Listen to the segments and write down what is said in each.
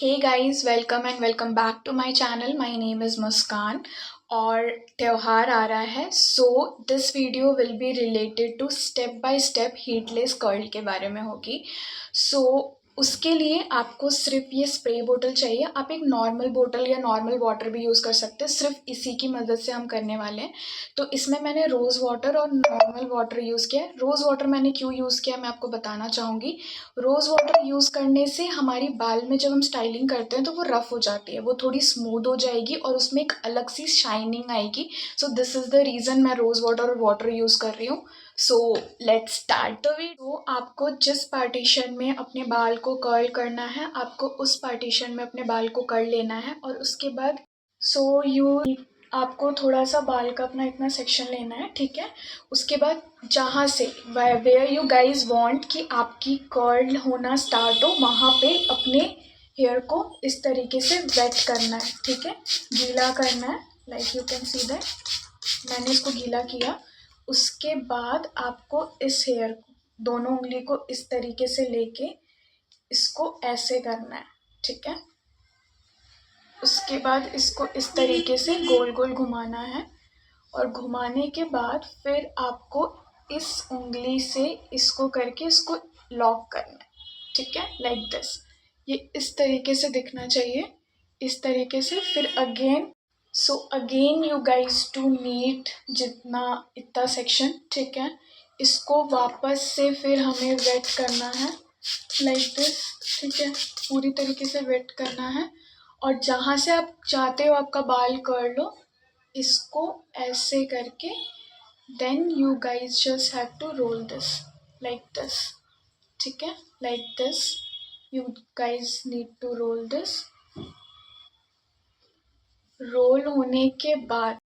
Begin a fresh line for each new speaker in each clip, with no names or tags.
Hey guys, welcome back to my channel. My name is Muskan और त्यौहार आ रहा है, so this video will be related to step by step heatless curl के बारे में होगी। सो उसके लिए आपको सिर्फ ये स्प्रे बोतल चाहिए। आप एक नॉर्मल बोतल या नॉर्मल वाटर भी यूज़ कर सकते हैं, सिर्फ इसी की मदद से हम करने वाले हैं। तो इसमें मैंने रोज़ वाटर और नॉर्मल वाटर यूज़ किया है। रोज़ वाटर मैंने क्यों यूज़ किया मैं आपको बताना चाहूँगी। रोज़ वाटर यूज़ करने से हमारी बाल में जब हम स्टाइलिंग करते हैं तो वो रफ़ हो जाती है, वो थोड़ी स्मूथ हो जाएगी और उसमें एक अलग सी शाइनिंग आएगी। So this is the reason मैं रोज़ वाटर और वाटर यूज़ कर रही हूँ। So let's start the video. आपको जिस पार्टीशन में अपने बाल को कर्ल करना है, आपको उस पार्टीशन में अपने बाल को कर लेना है और उसके बाद आपको थोड़ा सा बाल का अपना इतना सेक्शन लेना है, ठीक है। उसके बाद जहाँ से वेयर यू गाइज वांट कि आपकी कर्ल होना स्टार्ट हो, वहाँ पे अपने हेयर को इस तरीके से वेट करना है, ठीक है, गीला करना है। Like you can see that मैंने इसको गीला किया। उसके बाद आपको इस हेयर को, दोनों उंगली को इस तरीके से लेके इसको ऐसे करना है, ठीक है। उसके बाद इसको इस तरीके से गोल गोल घुमाना है और घुमाने के बाद फिर आपको इस उंगली से इसको करके इसको लॉक करना है, ठीक है, लाइक दिस। ये इस तरीके से दिखना चाहिए, इस तरीके से। फिर again again you guys to need जितना इतना सेक्शन, ठीक है। इसको वापस से फिर हमें वेट करना है लाइक दिस, ठीक है, पूरी तरीके से वेट करना है। और जहाँ से आप चाहते हो आपका बाल कर्ल हो, इसको ऐसे करके then you guys just have to roll this like this, ठीक है, like this. You guys need to roll this. Roll होने के बाद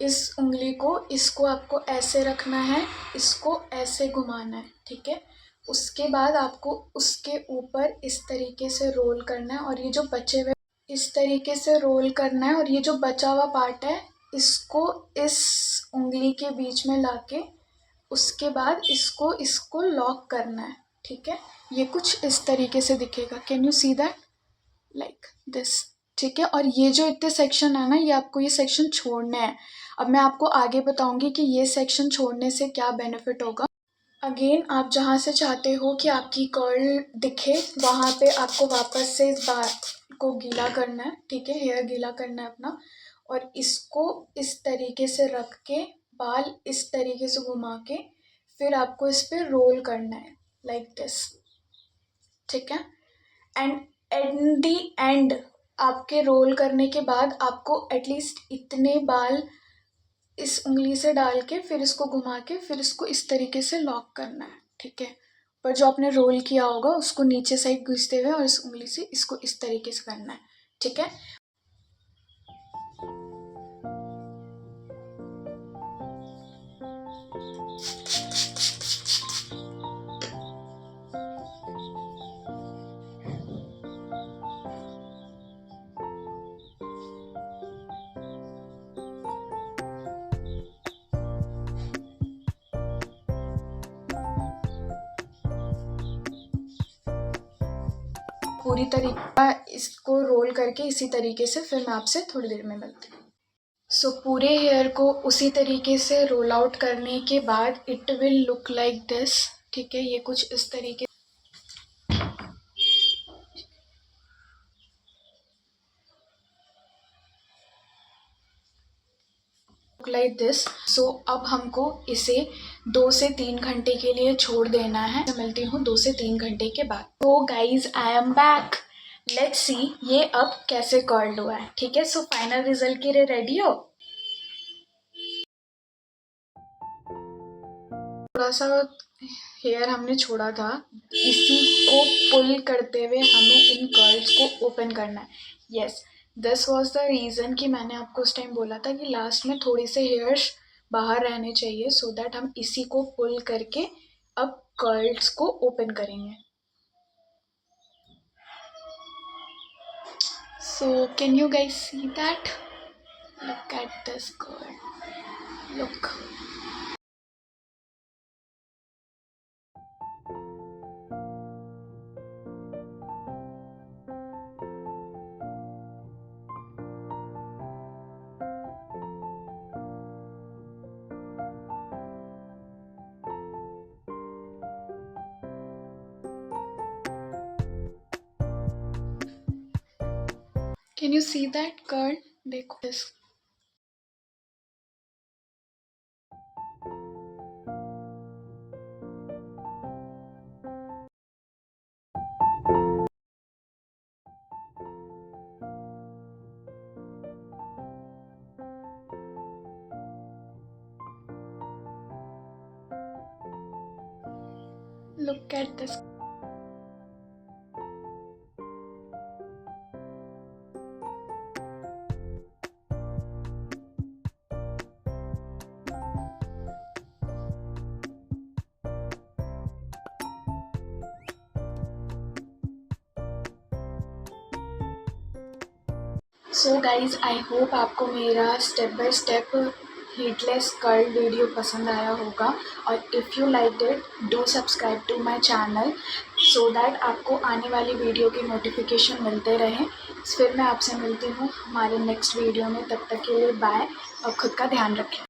इस उंगली को, इसको आपको ऐसे रखना है, इसको ऐसे घुमाना है, ठीक है। उसके बाद आपको उसके ऊपर इस तरीके से रोल करना है और ये जो बचे हुए इस तरीके से रोल करना है और ये जो बचा हुआ पार्ट है इसको इस उंगली के बीच में लाके उसके बाद इसको इसको लॉक करना है, ठीक है। ये कुछ इस तरीके से दिखेगा। Can you see that like this, ठीक है। और ये जो इतने सेक्शन है ना, ये आपको ये सेक्शन छोड़ने हैं। अब मैं आपको आगे बताऊंगी कि ये सेक्शन छोड़ने से क्या बेनिफिट होगा। अगेन आप जहाँ से चाहते हो कि आपकी कर्ल दिखे, वहाँ पे आपको वापस से इस बाल को गीला करना है, ठीक है, हेयर गीला करना है अपना। और इसको इस तरीके से रख के बाल इस तरीके से घुमा के फिर आपको इस पे रोल करना है लाइक दिस, ठीक है। एंड एट दी एंड आपके रोल करने के बाद आपको एटलीस्ट इतने बाल इस उंगली से डाल के फिर इसको घुमा के फिर इसको इस तरीके से लॉक करना है, ठीक है। पर जो आपने रोल किया होगा उसको नीचे साइड घुसते हुए और इस उंगली से इसको इस तरीके से करना है, ठीक है। पूरी तरीका इसको रोल करके इसी तरीके से फिर मैं आपसे थोड़ी देर में मिलती हूँ। सो पूरे हेयर को उसी तरीके से रोल आउट करने के बाद it will look like this, ठीक है। ये कुछ इस तरीके लाइक दिस। सो अब हमको इसे 2 से 3 घंटे के लिए छोड़ देना है। मैं मिलती हूँ 2 से 3 घंटे के बाद। तो guys I am back. Let's see ये अब कैसे कर्ल्ड हुआ है, ठीक है। सो फाइनल रिजल्ट के लिए रेडी हो। थोड़ा सा हेयर हमने छोड़ा था, इसी को पुल करते हुए हमें इन कर्ल्स को ओपन करना है। Yes, this was the reason कि मैंने आपको उस टाइम बोला था कि लास्ट में थोड़ी से हेयर्स बाहर रहने चाहिए, सो दैट हम इसी को पुल करके अब कर्ल्स को ओपन करेंगे। So can you guys see that? Look at this girl. Look. Can you see that girl? देखो this. Look at this. So guys, I hope आपको मेरा step by step heatless curl video पसंद आया होगा, और if you like it do subscribe to my channel so that आपको आने वाली वीडियो की नोटिफिकेशन मिलते रहें। फिर मैं आपसे मिलती हूँ हमारे नेक्स्ट वीडियो में। तब तक के लिए बाय, और ख़ुद का ध्यान रखें।